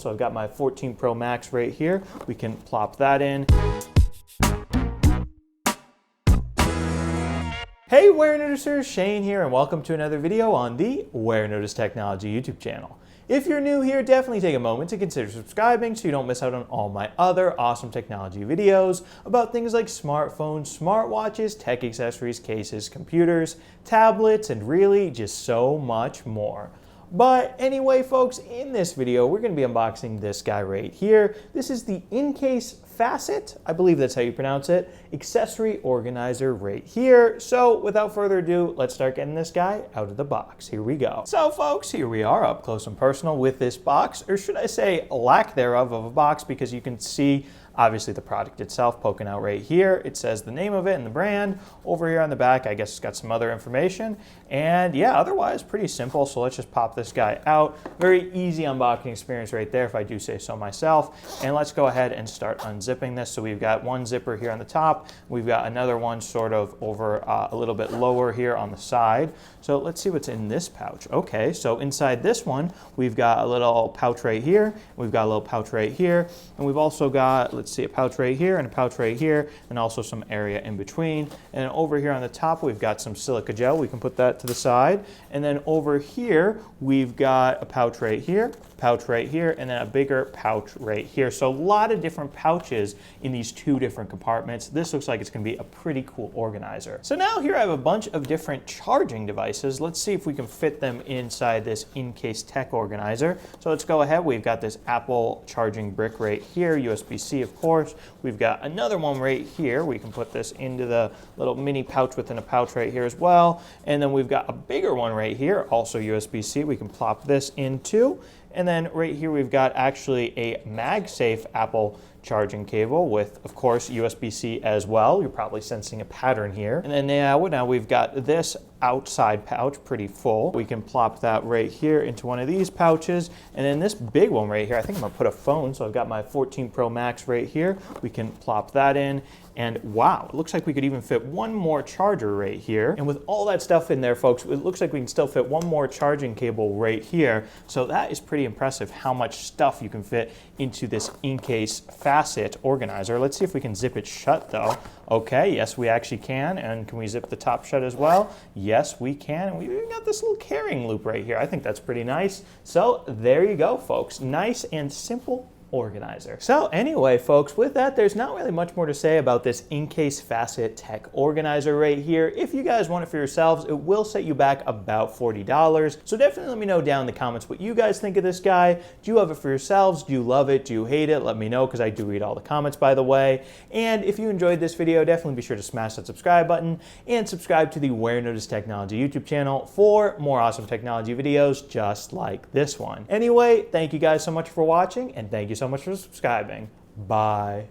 So I've got my 14 Pro Max right here. We can plop that in. Hey Warenoticers, Shane here, and welcome to another video on the Warenotice Technology YouTube channel. If you're new here, definitely take a moment to consider subscribing so you don't miss out on all my other awesome technology videos about things like smartphones, smartwatches, tech accessories, cases, computers, tablets, and really just so much more. But anyway, folks, in this video, we're going to be unboxing this guy right here. This is the Incase Facet, I believe that's how you pronounce it, accessory organizer right here. So without further ado, let's start getting this guy out of the box. Here we go. So folks, here we are up close and personal with this box, or should I say lack thereof of a box, because you can see obviously the product itself poking out right here. It says the name of it and the brand. Over here on the back, I guess it's got some other information. And yeah, otherwise pretty simple. So let's just pop this guy out. Very easy unboxing experience right there, if I do say so myself. And let's go ahead and start unzipping this. So we've got one zipper here on the top. We've got another one sort of over a little bit lower here on the side. So let's see what's in this pouch. Okay, so inside this one, we've got a little pouch right here. We've got a little pouch right here. And we've also got, let's see, a pouch right here and a pouch right here, and also some area in between. And over here on the top, we've got some silica gel. We can put that to the side. And then over here, we've got a pouch right here, and then a bigger pouch right here. So a lot of different pouches in these two different compartments. This looks like it's going to be a pretty cool organizer. So now here I have a bunch of different charging devices. Let's see if we can fit them inside this Incase Tech organizer. So let's go ahead. We've got this Apple charging brick right here, USB-C of course. We've got another one right here. We can put this into the little mini pouch within a pouch right here as well. And then we've got a bigger one right here, also USB-C. We can plop this into. And then right here we've got actually a MagSafe Apple charging cable with, of course, USB-C as well. You're probably sensing a pattern here. And then now we've got this outside pouch pretty full. We can plop that right here into one of these pouches. And then this big one right here, I think I'm gonna put a phone. So I've got my 14 Pro Max right here. We can plop that in. And wow, it looks like we could even fit one more charger right here. And with all that stuff in there, folks, it looks like we can still fit one more charging cable right here. So that is pretty impressive how much stuff you can fit into this Incase Facet organizer. Let's see if we can zip it shut though. Okay, yes, we actually can. And can we zip the top shut as well? Yes, we can. And we've even got this little carrying loop right here. I think that's pretty nice. So there you go, folks. Nice and simple organizer. So anyway, folks, with that, there's not really much more to say about this Incase Facet Tech organizer right here. If you guys want it for yourselves, it will set you back about $40. So definitely let me know down in the comments what you guys think of this guy. Do you have it for yourselves? Do you love it? Do you hate it? Let me know, because I do read all the comments, by the way. And if you enjoyed this video, definitely be sure to smash that subscribe button and subscribe to the Warenotice Technology YouTube channel for more awesome technology videos just like this one. Anyway, thank you guys so much for watching, and thank you so much for subscribing. Bye.